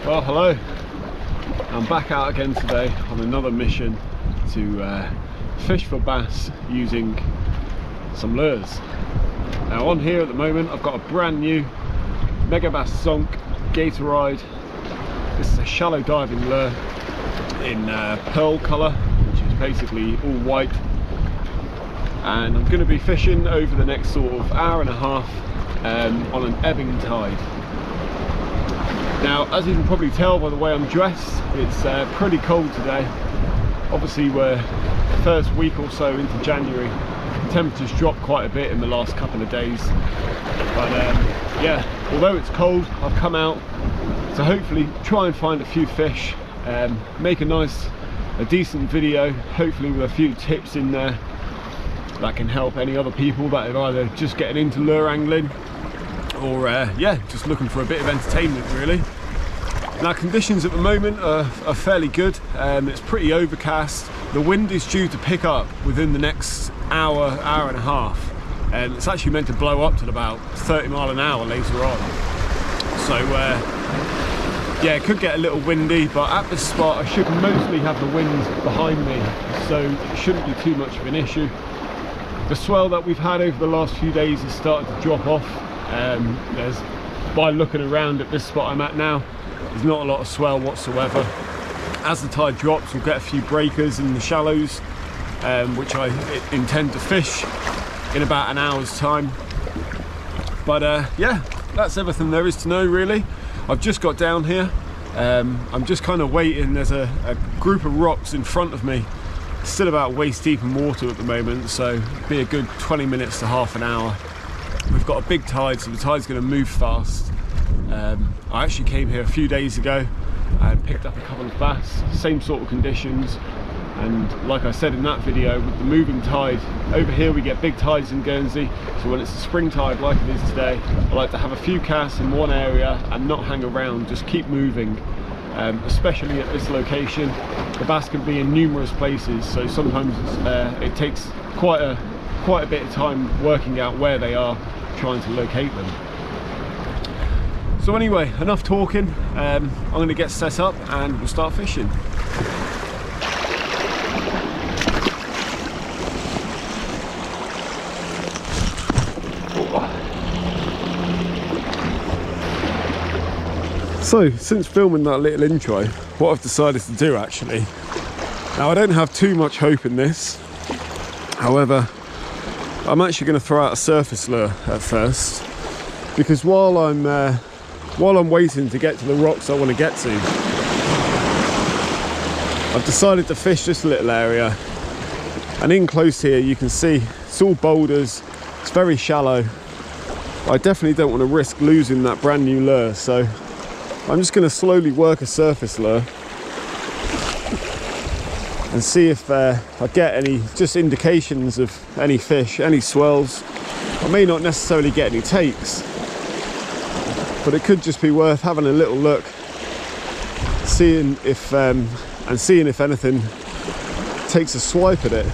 Well, hello. I'm back out again today on another mission to fish for bass using some lures. Now on here at the moment I've got a brand new Mega Bass Zonk Gatoride. This is a shallow diving lure in pearl colour, which is basically all white, and I'm going to be fishing over the next sort of hour and a half on an ebbing tide. Now, as you can probably tell by the way I'm dressed, it's pretty cold today. Obviously we're the first week or so into January. The temperatures dropped quite a bit in the last couple of days, but yeah, although it's cold, I've come out to hopefully try and find a few fish, make a decent video, hopefully with a few tips in there that can help any other people that are either just getting into lure angling or yeah, just looking for a bit of entertainment really. Now conditions at the moment are fairly good. It's pretty overcast. The wind is due to pick up within the next hour and a half, and it's actually meant to blow up to about 30 mile an hour later on. So yeah, it could get a little windy, but at this spot I should mostly have the wind behind me, so it shouldn't be too much of an issue. The swell that we've had over the last few days has started to drop off. By looking around at this spot I'm at now, there's not a lot of swell whatsoever. As the tide drops, we'll get a few breakers in the shallows, which I intend to fish in about an hour's time. But yeah, that's everything there is to know really. I've just got down here. I'm just kind of waiting. There's a group of rocks in front of me, still about waist deep in water at the moment, so it'll be a good 20 minutes to half an hour. We've got a big tide, so the tide's going to move fast. I actually came here a few days ago and picked up a couple of bass, same sort of conditions, and like I said in that video, with the moving tide, over here we get big tides in Guernsey, so when it's a spring tide like it is today, I like to have a few casts in one area and not hang around, just keep moving. Especially at this location, the bass can be in numerous places, so sometimes it takes quite a bit of time working out where they are, trying to locate them. So anyway, enough talking. I'm going to get set up and we'll start fishing. So since filming that little intro, what I've decided to do actually, now I don't have too much hope in this, however I'm actually going to throw out a surface lure at first, because while I'm waiting to get to the rocks I want to get to, I've decided to fish this little area, and in close here you can see it's all boulders, it's very shallow. I definitely don't want to risk losing that brand new lure, so I'm just going to slowly work a surface lure and see if I get any just indications of any fish, any swells. I may not necessarily get any takes, but it could just be worth having a little look, seeing if anything takes a swipe at it.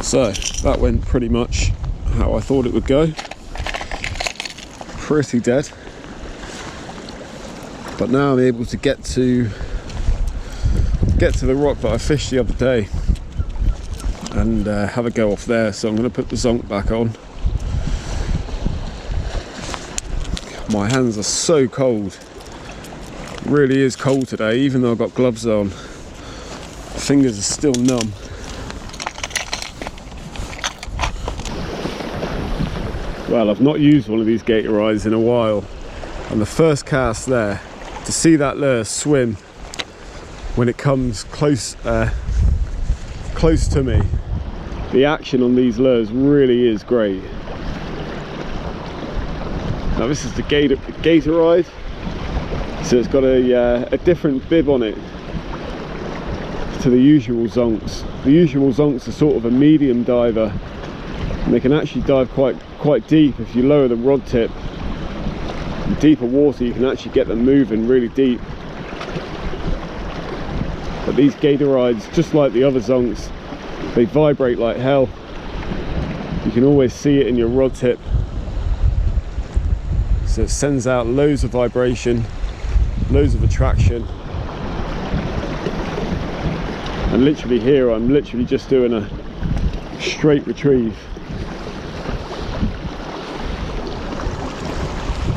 So that went pretty much how I thought it would go. Pretty dead. But now I'm able to get to the rock that I fished the other day and have a go off there. So I'm going to put the zonk back on. My hands are so cold. It really is cold today, even though I've got gloves on. Fingers are still numb. Well, I've not used one of these Gatorides in a while, and the first cast there, to see that lure swim when it comes close close to me, the action on these lures really is great. Now this is the Gatoride, so it's got a different bib on it to the usual zonks. The usual zonks are sort of a medium diver, and they can actually dive quite deep. If you lower the rod tip in deeper water, you can actually get them moving really deep. But these Gatorides, just like the other zonks, they vibrate like hell. You can always see it in your rod tip. So it sends out loads of vibration, loads of attraction. And literally here, I'm literally just doing a straight retrieve.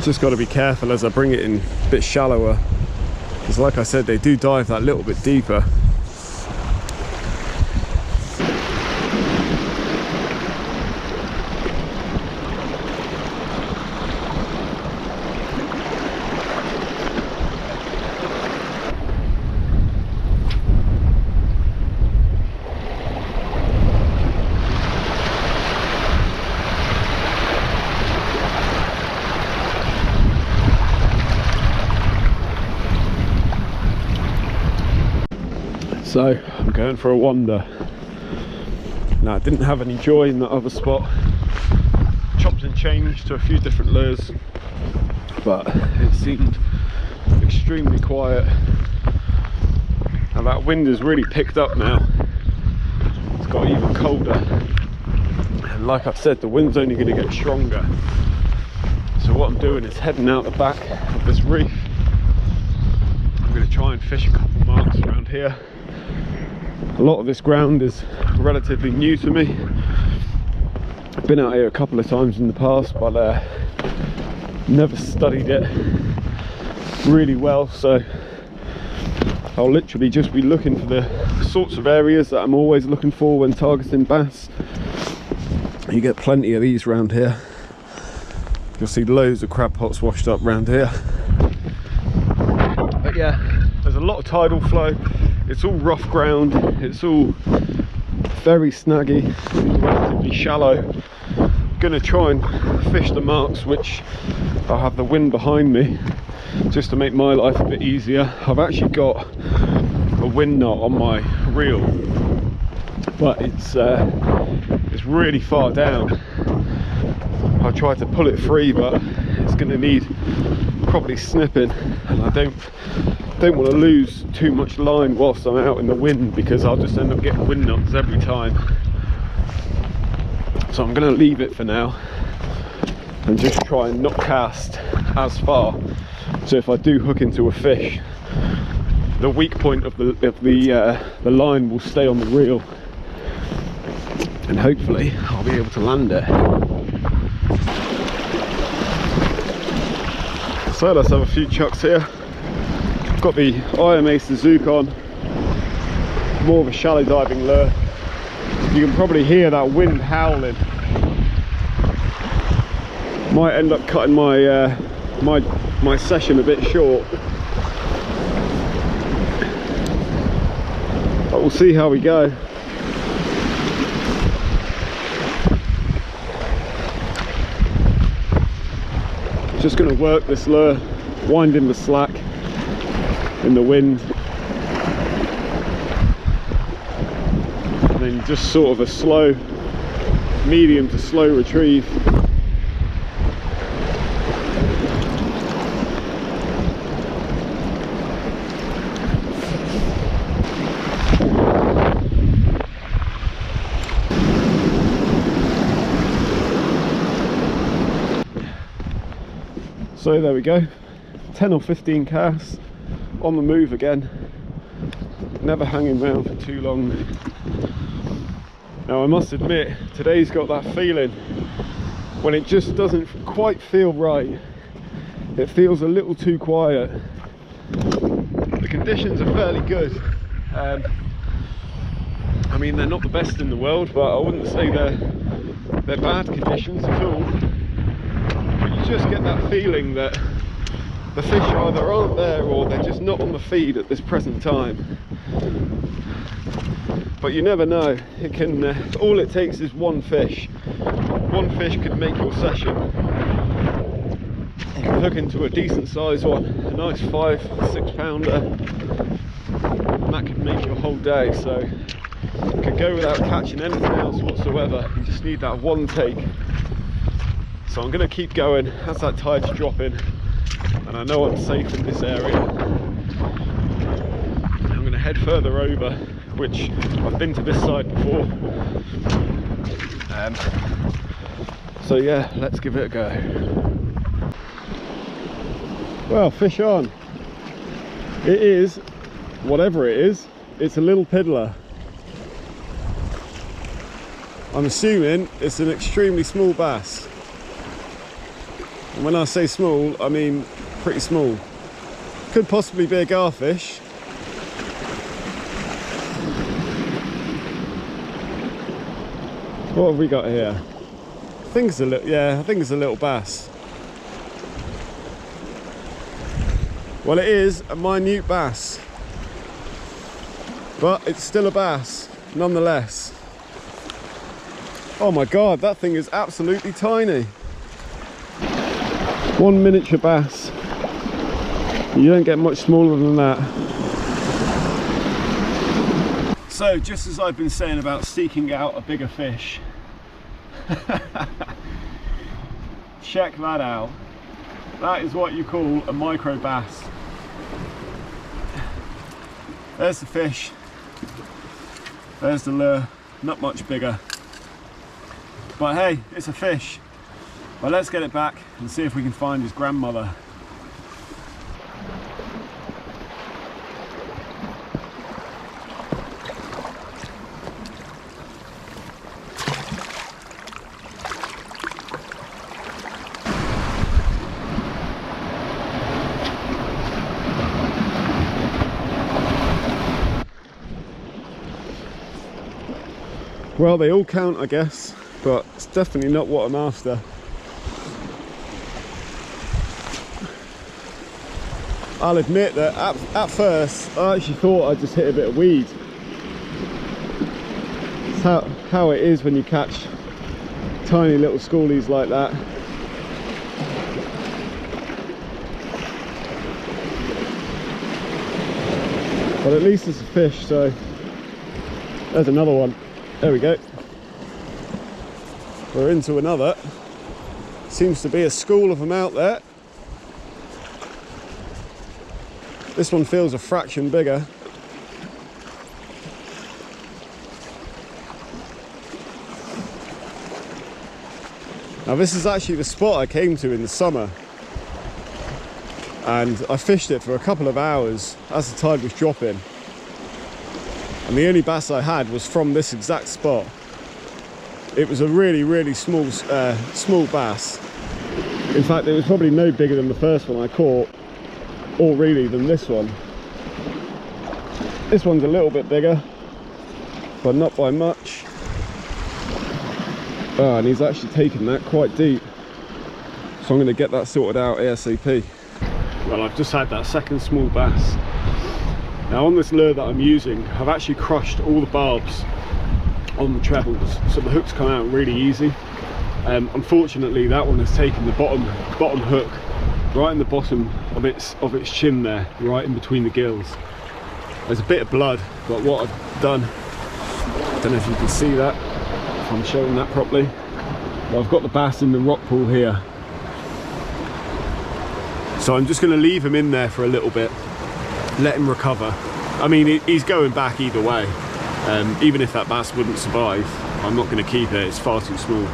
Just got to be careful as I bring it in a bit shallower, because like I said, they do dive that little bit deeper. So I'm going for a wander. Now I didn't have any joy in that other spot. Chopped and changed to a few different lures, but it seemed extremely quiet. Now that wind has really picked up now. It's got even colder. And like I've said, the wind's only going to get stronger. So what I'm doing is heading out the back of this reef. I'm going to try and fish a couple of marks around here. A lot of this ground is relatively new to me. I've been out here a couple of times in the past, but never studied it really well, so I'll literally just be looking for the sorts of areas that I'm always looking for when targeting bass. You get plenty of these around here. You'll see loads of crab pots washed up around here. But yeah, there's a lot of tidal flow. It's all rough ground, it's all very snaggy, relatively shallow. I'm going to try and fish the marks which I'll have the wind behind me, just to make my life a bit easier. I've actually got a wind knot on my reel, but it's really far down. I tried to pull it free, but it's going to need probably snipping, and I don't want to lose too much line whilst I'm out in the wind, because I'll just end up getting wind knots every time. So I'm going to leave it for now and just try and not cast as far, so if I do hook into a fish, the weak point of the line will stay on the reel, and hopefully I'll be able to land it. So let's have a few chucks here. Got the IMA Suzuki on, more of a shallow diving lure. You can probably hear that wind howling. Might end up cutting my my session a bit short, but we'll see how we go. Just going to work this lure, winding the slack in the wind, and then just sort of a slow, medium to slow retrieve. So there we go, 10 or 15 casts. On the move again, never hanging around for too long. Now I must admit, today's got that feeling when it just doesn't quite feel right. It feels a little too quiet. The conditions are fairly good. I mean, they're not the best in the world, but I wouldn't say they're bad conditions at all. But you just get that feeling that the fish either aren't there or they're just not on the feed at this present time. but you never know. It can all it takes is one fish. One fish could make your session. You can hook into a decent sized one, a nice 5-6 pounder, and that could make your whole day. So you could go without catching anything else whatsoever. You just need that one take. So I'm going to keep going as that tide's dropping, and I know I'm safe in this area. I'm going to head further over, which I've been to this side before. So yeah, let's give it a go. Well, fish on. It is, whatever it is, it's a little piddler. I'm assuming it's an extremely small bass. And when I say small, I mean pretty small. Could possibly be a garfish. What have we got here? I think it's a little, yeah, I think it's a little bass. Well, it is a minute bass, but it's still a bass nonetheless. Oh my god, that thing is absolutely tiny. One miniature bass. You don't get much smaller than that. So just as I've been saying about seeking out a bigger fish, check that out. That is what you call a micro bass. There's the fish, there's the lure, not much bigger. But hey, it's a fish. Well, let's get it back and see if we can find his grandmother. Well, they all count, I guess, but it's definitely not what I'm after. I'll admit that at first I actually thought I just hit a bit of weed. It's how it is when you catch tiny little schoolies like that. But at least it's a fish, so there's another one. There we go. We're into another. Seems to be a school of them out there. This one feels a fraction bigger. Now this is actually the spot I came to in the summer, and I fished it for a couple of hours as the tide was dropping. And the only bass I had was from this exact spot. It was a really small bass. In fact, it was probably no bigger than the first one I caught, or really than this one. This one's a little bit bigger, but not by much. Oh, and he's actually taken that quite deep. So I'm going to get that sorted out ASAP. Well, I've just had that second small bass. Now on this lure that I'm using, I've actually crushed all the barbs on the trebles, so the hooks come out really easy. Unfortunately, that one has taken the bottom hook right in the bottom of its chin there, right in between the gills. There's a bit of blood, but what I've done, I don't know if you can see that, if I'm showing that properly, but I've got the bass in the rock pool here. So I'm just going to leave him in there for a little bit, let him recover. I mean, he's going back either way. Even if that bass wouldn't survive, I'm not going to keep it, it's far too small.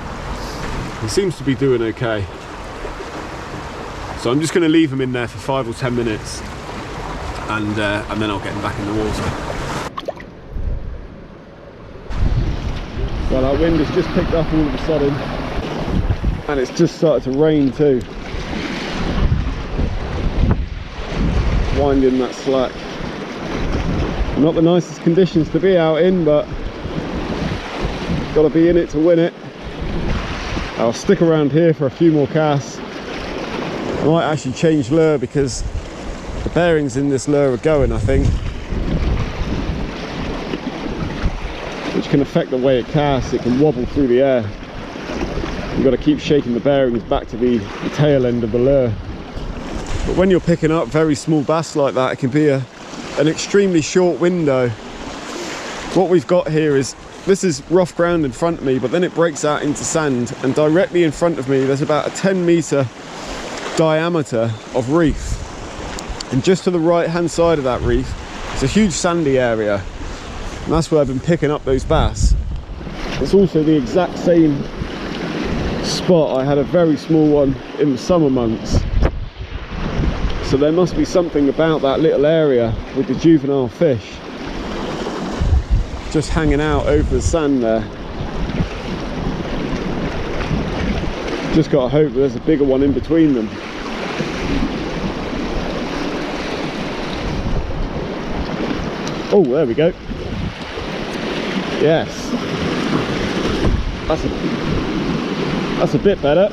He seems to be doing okay. So I'm just going to leave him in there for 5 or 10 minutes, and then I'll get him back in the water. Well, our wind has just picked up all of a sudden, and it's just started to rain too. Winding that slack. Not the nicest conditions to be out in, but got to be in it to win it. I'll stick around here for a few more casts. I might actually change lure because the bearings in this lure are going, I think. which can affect the way it casts. It can wobble through the air. You've got to keep shaking the bearings back to the tail end of the lure. But when you're picking up very small bass like that, it can be an extremely short window. What we've got here is, this is rough ground in front of me, but then it breaks out into sand, and directly in front of me there's about a 10-meter diameter of reef, and just to the right hand side of that reef it's a huge sandy area, and that's where I've been picking up those bass. It's also the exact same spot I had a very small one in the summer months, so there must be something about that little area with the juvenile fish just hanging out over the sand there. Just gotta hope there's a bigger one in between them. Oh, there we go. Yes. That's a bit better.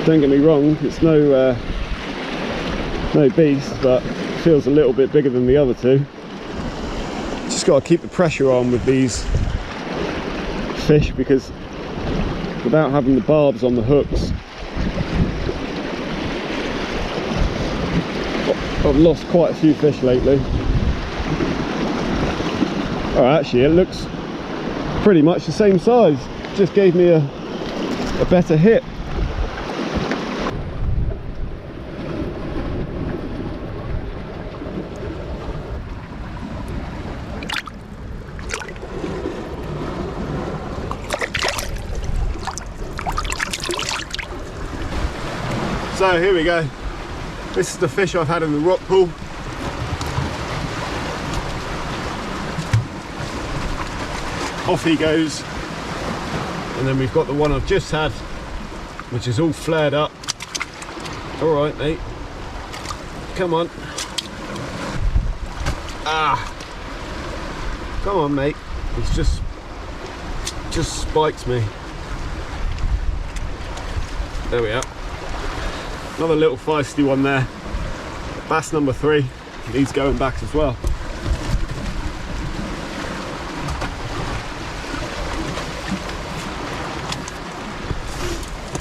Don't get me wrong, it's no beast, but feels a little bit bigger than the other two. Just got to keep the pressure on with these fish, because without having the barbs on the hooks, I've lost quite a few fish lately. Oh, actually it looks pretty much the same size, just gave me a better hit. So here we go. This is the fish I've had in the rock pool. Off he goes. And then we've got the one I've just had, which is all flared up. All right, mate. Come on. Ah. Come on, mate. He's just spiked me. There we are. Another little feisty one there. Bass number 3. He's going back as well.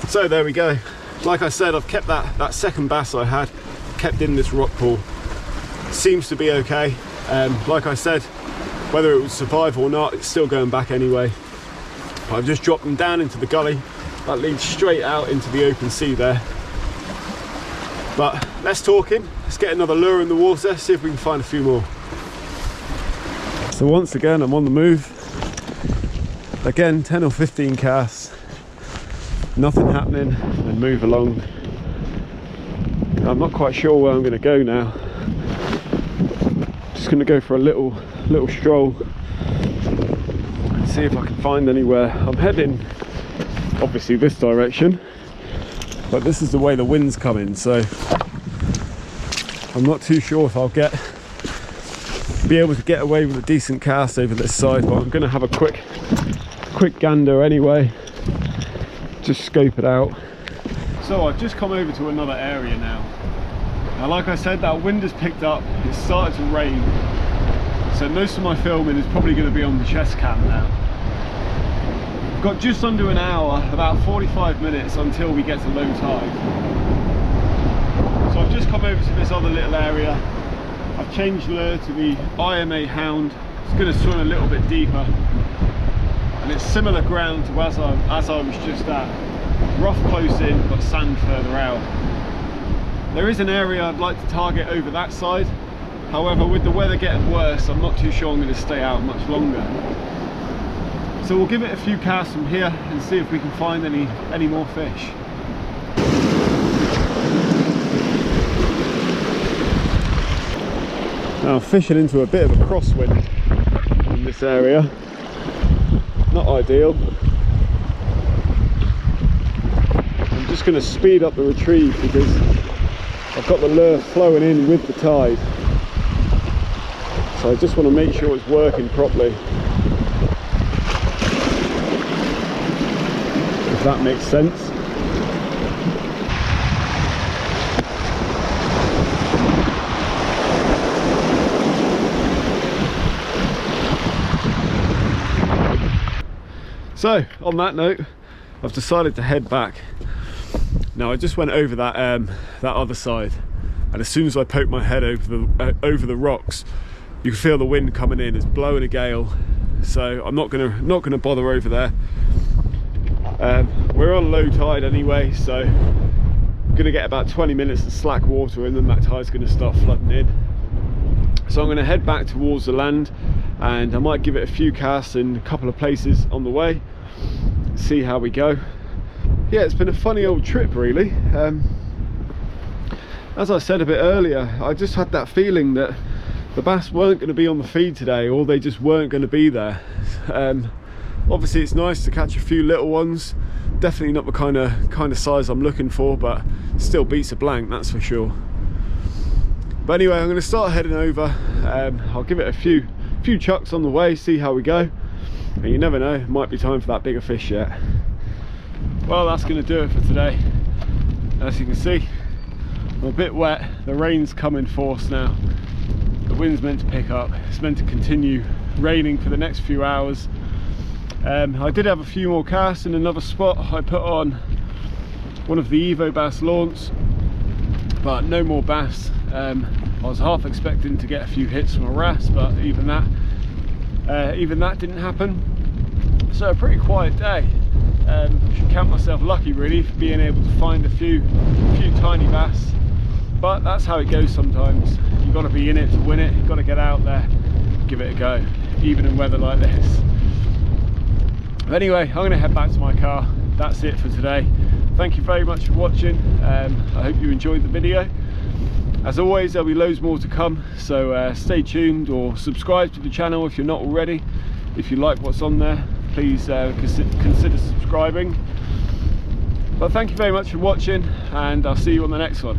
So there we go. Like I said, I've kept that second bass I had, kept in this rock pool. Seems to be okay. Like I said, whether it would survive or not, it's still going back anyway. I've just dropped them down into the gully that leads straight out into the open sea there. But less talking, let's get another lure in the water, see if we can find a few more. So once again I'm on the move. Again, 10 or 15 casts, nothing happening, and move along. I'm not quite sure where I'm going to go now. Just going to go for a little stroll, see if I can find anywhere. I'm heading obviously this direction, but this is the way the wind's coming, so I'm not too sure if I'll be able to get away with a decent cast over this side, but I'm going to have a quick gander anyway, just scope it out. So I've just come over to another area now. Now like I said, that wind has picked up, it's started to rain, so most of my filming is probably going to be on the chest cam now. I've got just under an hour, about 45 minutes until we get to low tide. So I've just come over to this other little area. I've changed lure to the IMA Hound. It's going to swim a little bit deeper, and it's similar ground to as I was just at. Rough close in, but sand further out. There is an area I'd like to target over that side. However, with the weather getting worse, I'm not too sure I'm going to stay out much longer. So we'll give it a few casts from here and see if we can find any more fish. Now I'm fishing into a bit of a crosswind in this area. Not ideal. I'm just going to speed up the retrieve because I've got the lure flowing in with the tide. So I just want to make sure it's working properly. If that makes sense. So on that note, I've decided to head back. Now I just went over that that other side, and as soon as I poked my head over the rocks, you can feel the wind coming in. It's blowing a gale, so I'm not gonna bother over there. We're on low tide anyway, so I'm gonna get about 20 minutes of slack water, and then that tide's gonna start flooding in. So I'm gonna head back towards the land, and I might give it a few casts in a couple of places on the way, see how we go. Yeah, it's been a funny old trip really. As I said a bit earlier, I just had that feeling that the bass weren't going to be on the feed today, or they just weren't going to be there. Obviously it's nice to catch a few little ones, definitely not the kind of size I'm looking for, but still beats a blank, that's for sure. But anyway, I'm going to start heading over. I'll give it a few chucks on the way, see how we go, and you never know, it might be time for that bigger fish yet. Well, that's going to do it for today. As you can see, I'm a bit wet, the rain's come in force now. The wind's meant to pick up, it's meant to continue raining for the next few hours. I did have a few more casts in another spot. I put on one of the Evo bass launch, but no more bass. I was half expecting to get a few hits from a wrasse, but even that didn't happen. So a pretty quiet day. I should count myself lucky really for being able to find a few tiny bass, but that's how it goes sometimes. You've got to be in it to win it. You've got to get out there, give it a go, even in weather like this. But anyway, I'm going to head back to my car. That's it for today. Thank you very much for watching. I hope you enjoyed the video. As always, there'll be loads more to come, so stay tuned, or subscribe to the channel if you're not already. If you like what's on there, please consider subscribing. But thank you very much for watching, and I'll see you on the next one.